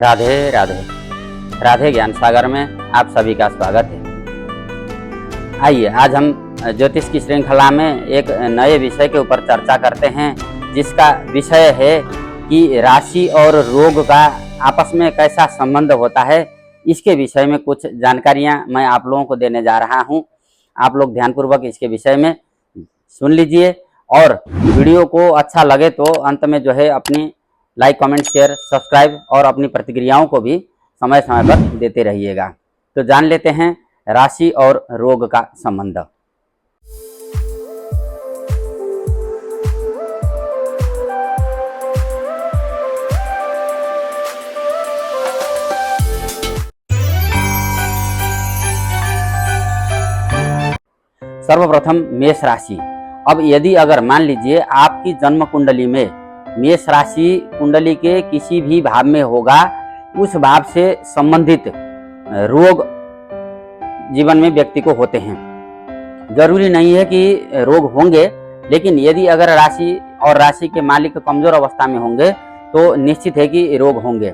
राधे राधे। राधे ज्ञान सागर में आप सभी का स्वागत है। आइए आज हम ज्योतिष की श्रृंखला में एक नए विषय के ऊपर चर्चा करते हैं, जिसका विषय है कि राशि और रोग का आपस में कैसा संबंध होता है। इसके विषय में कुछ जानकारियां मैं आप लोगों को देने जा रहा हूं। आप लोग ध्यानपूर्वक इसके विषय में सुन लीजिए और वीडियो को अच्छा लगे तो अंत में जो है अपनी लाइक, कमेंट, शेयर, सब्सक्राइब और अपनी प्रतिक्रियाओं को भी समय समय पर देते रहिएगा। तो जान लेते हैं राशि और रोग का संबंध। सर्वप्रथम मेष राशि। अब यदि अगर मान लीजिए आपकी जन्म कुंडली में मेष राशि कुंडली के किसी भी भाव में होगा, उस भाव से संबंधित रोग जीवन में व्यक्ति को होते हैं। जरूरी नहीं है कि रोग होंगे, लेकिन यदि अगर राशि और राशि के मालिक कमजोर अवस्था में होंगे तो निश्चित है कि रोग होंगे।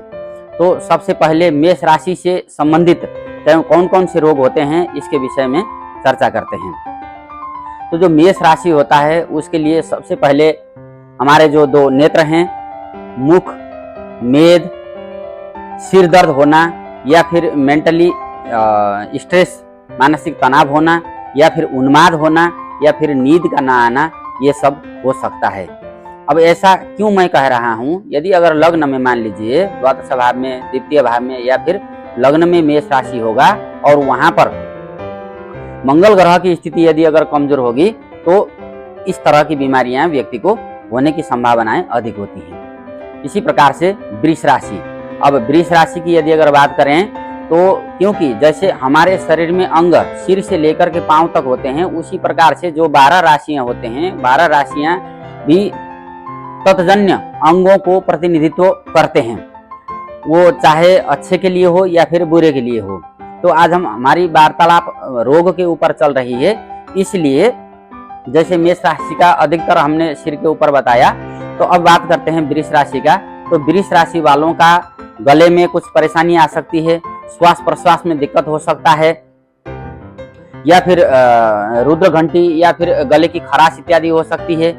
तो सबसे पहले मेष राशि से संबंधित कौन कौन से रोग होते हैं इसके विषय में चर्चा करते हैं। तो जो मेष राशि होता है उसके लिए सबसे पहले हमारे जो दो नेत्र हैं, मुख, मेद, सिर दर्द होना या फिर मेंटली स्ट्रेस, मानसिक तनाव होना या फिर उन्माद होना या फिर नींद का ना आना, ये सब हो सकता है। अब ऐसा क्यों मैं कह रहा हूँ, यदि अगर लग्न में मान लीजिए द्वादश भाव में, द्वितीय भाव में या फिर लग्न में मेष राशि होगा और वहां पर मंगल ग्रह की स्थिति यदि अगर कमजोर होगी तो इस तरह की बीमारियां व्यक्ति को होने की संभावनाएं अधिक होती हैं। इसी प्रकार से वृष राशि। अब वृष राशि की यदि अगर बात करें तो क्योंकि जैसे हमारे शरीर में अंग सिर से लेकर के पांव तक होते हैं, उसी प्रकार से जो 12 राशियां होते हैं, 12 राशियां भी तत्जन्य अंगों को प्रतिनिधित्व करते हैं, वो चाहे अच्छे के लिए हो या फिर बुरे के लिए हो। तो आज हमारी वार्तालाप रोग के ऊपर चल रही है, इसलिए जैसे मेष राशि का अधिकतर हमने सिर के ऊपर बताया, तो अब बात करते हैं वृष राशि का। तो वृष राशि वालों का गले में कुछ परेशानी आ सकती है, श्वास प्रश्वास में दिक्कत हो सकता है, या फिर रुद्र घंटी या फिर गले की खराश इत्यादि हो सकती है,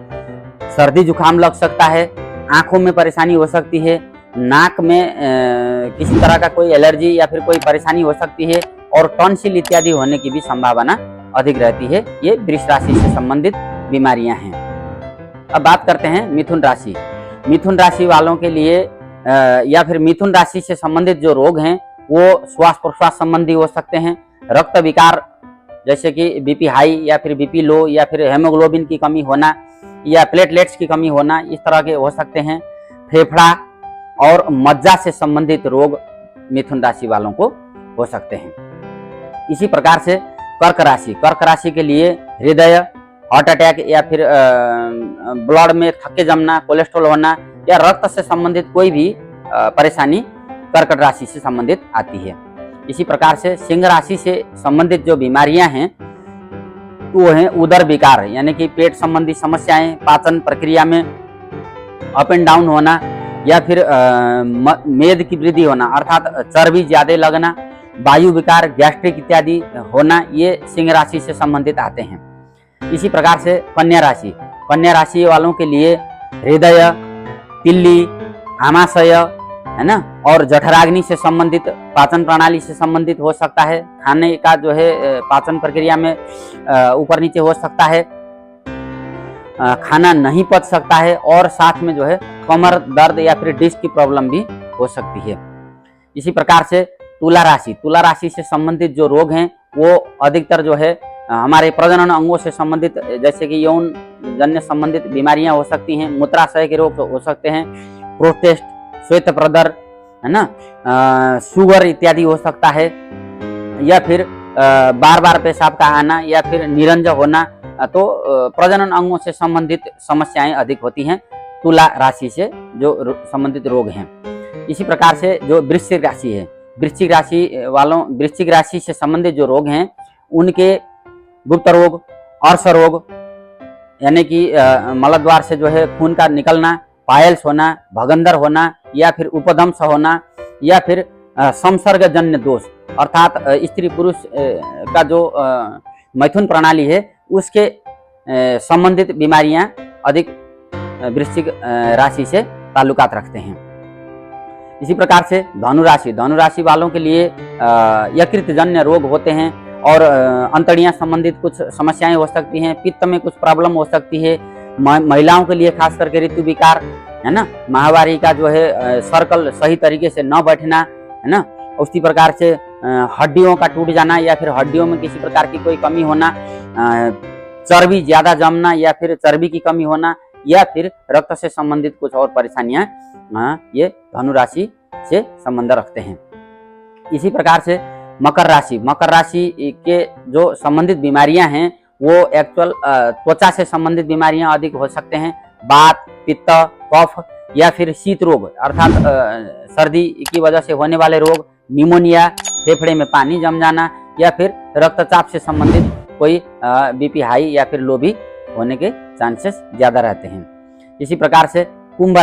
सर्दी जुकाम लग सकता है, आंखों में परेशानी हो सकती है, नाक में किसी तरह का कोई एलर्जी या फिर कोई परेशानी हो सकती है और टॉन्सिल इत्यादि होने की भी संभावना अधिक रहती है। ये वृष राशि से संबंधित बीमारियां हैं। अब बात करते हैं मिथुन राशि। मिथुन राशि वालों के लिए या फिर मिथुन राशि से संबंधित जो रोग हैं वो श्वास प्रश्वास संबंधी हो सकते हैं। रक्त विकार जैसे कि बीपी हाई या फिर बीपी लो या फिर हेमोग्लोबिन की कमी होना या प्लेटलेट्स की कमी होना, इस तरह के हो सकते हैं। फेफड़ा और मज्जा से संबंधित रोग मिथुन राशि वालों को हो सकते हैं। इसी प्रकार से कर्क राशि। कर्क राशि के लिए हृदय, हार्ट अटैक या फिर ब्लड में थक्के जमना, कोलेस्ट्रॉल होना या रक्त से संबंधित कोई भी परेशानी कर्कट राशि से संबंधित आती है। इसी प्रकार से सिंह राशि से संबंधित जो बीमारियां हैं वो हैं उदर विकार, यानी कि पेट संबंधी समस्याएं, पाचन प्रक्रिया में अप एंड डाउन होना या फिर मेद की वृद्धि होना अर्थात चर्बी ज्यादा लगना, वायु विकार, गैस्ट्रिक इत्यादि होना, ये सिंह राशि से संबंधित आते हैं। इसी प्रकार से कन्या राशि। कन्या राशि वालों के लिए हृदय, तिल्ली, आमाशय, है ना, और जठराग्नि से संबंधित, पाचन प्रणाली से संबंधित हो सकता है। खाने का जो है पाचन प्रक्रिया में ऊपर नीचे हो सकता है, खाना नहीं पच सकता है और साथ में जो है कमर दर्द या फिर डिस्क की प्रॉब्लम भी हो सकती है। इसी प्रकार से तुला राशि। तुला राशि से संबंधित जो रोग हैं वो अधिकतर जो है हमारे प्रजनन अंगों से संबंधित, जैसे कि यौन जन्य संबंधित बीमारियां हो सकती हैं, मूत्राशय के रोग हो सकते हैं, प्रोस्टेट, श्वेत प्रदर, है ना, शुगर इत्यादि हो सकता है, या फिर बार बार पेशाब का आना या फिर निरंज होना। तो प्रजनन अंगों से संबंधित समस्याएं अधिक होती हैं तुला राशि से जो संबंधित रोग हैं। इसी प्रकार से जो वृश्चिक राशि है, वृश्चिक राशि वालों, वृश्चिक राशि से संबंधित जो रोग हैं उनके गुप्त रोग, अर्श रोग, यानी कि मलद्वार से जो है खून का निकलना, पायल्स होना, भगंदर होना या फिर उपदंश होना या फिर संसर्गजन्य दोष अर्थात स्त्री पुरुष का जो मैथुन प्रणाली है उसके संबंधित बीमारियां अधिक वृश्चिक राशि से ताल्लुकात रखते हैं। इसी प्रकार से धनु राशि वालों के लिए यकृत जन्य रोग होते हैं और अंतड़ियां संबंधित कुछ समस्याएं हो सकती हैं, पित्त में कुछ प्रॉब्लम हो सकती है। महिलाओं के लिए खास करके ऋतु विकार है ना, माहवारी का जो है सर्कल सही तरीके से न बैठना है ना, उसी प्रकार से हड्डियों का टूट जाना या फिर हड्डियों में किसी प्रकार की कोई कमी होना, चर्बी ज्यादा जमना या फिर चर्बी की कमी होना या फिर रक्त से संबंधित कुछ और परेशानियां ये धनु राशि से संबंध रखते हैं। इसी प्रकार से मकर राशि के जो संबंधित बीमारियां हैं वो एक्चुअल त्वचा से संबंधित बीमारियां अधिक हो सकते हैं। वात, पित्त, कफ या फिर शीत रोग अर्थात सर्दी की वजह से होने वाले रोग, निमोनिया, फेफड़े में पानी जम जाना या फिर रक्तचाप से संबंधित कोई बीपी हाई या फिर लो भी होने के चांसेस ज्यादा रहते हैं। इसी प्रकार से कुंभ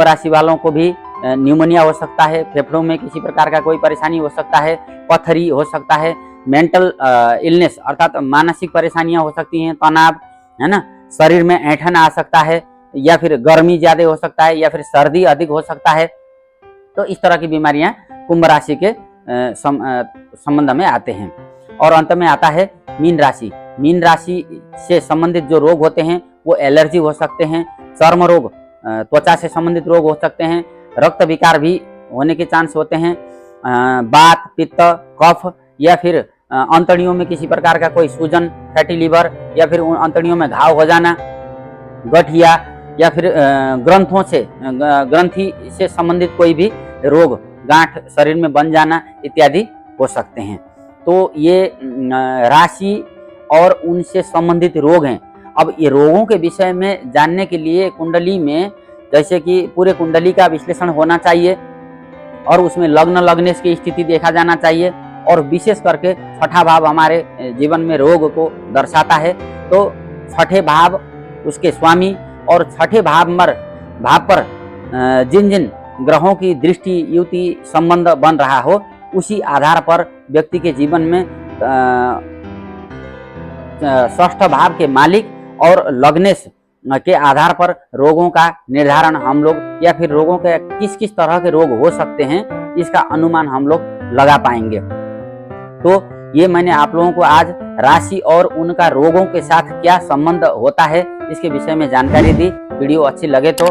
राशि वालों को भी न्यूमोनिया हो सकता है, फेफड़ों में किसी प्रकार का कोई परेशानी हो सकता है, पथरी हो सकता है, मेंटल इलनेस अर्थात मानसिक परेशानियां हो सकती हैं, तनाव है ना, शरीर में ऐंठन आ सकता है या फिर गर्मी ज्यादा हो सकता है या फिर सर्दी अधिक हो सकता है। तो इस तरह की बीमारियां कुंभ राशि के संबंध में आते हैं। और अंत में आता है मीन राशि से संबंधित जो रोग होते हैं वो एलर्जी हो सकते हैं, चर्म रोग, त्वचा से संबंधित रोग हो सकते हैं, रक्त विकार भी होने के चांस होते हैं, वात, पित्त, कफ या फिर अंतड़ियों में किसी प्रकार का कोई सूजन, फैटी लीवर या फिर उन अंतड़ियों में घाव हो जाना, गठिया या फिर ग्रंथि से संबंधित कोई भी रोग, गांठ शरीर में बन जाना इत्यादि हो सकते हैं। तो ये राशि और उनसे संबंधित रोग हैं। अब ये रोगों के विषय में जानने के लिए कुंडली में जैसे कि पूरे कुंडली का विश्लेषण होना चाहिए और उसमें लग्न लग्नेश की स्थिति देखा जाना चाहिए और विशेष करके छठा भाव हमारे जीवन में रोग को दर्शाता है। तो छठे भाव उसके स्वामी और छठे भाव पर जिन जिन ग्रहों की दृष्टि, युति, संबंध बन रहा हो उसी आधार पर व्यक्ति के जीवन में षष्ठ भाव के मालिक और लग्नेश के आधार पर रोगों का निर्धारण हम लोग या फिर रोगों के किस किस तरह के रोग हो सकते हैं इसका अनुमान हम लोग लगा पाएंगे। तो ये मैंने आप लोगों को आज राशि और उनका रोगों के साथ क्या संबंध होता है इसके विषय में जानकारी दी। वीडियो अच्छी लगे तो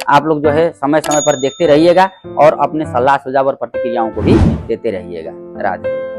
आप लोग जो है समय समय पर देखते रहिएगा और अपने सलाह सुझाव और प्रतिक्रियाओं को भी देते रहिएगा। राधे।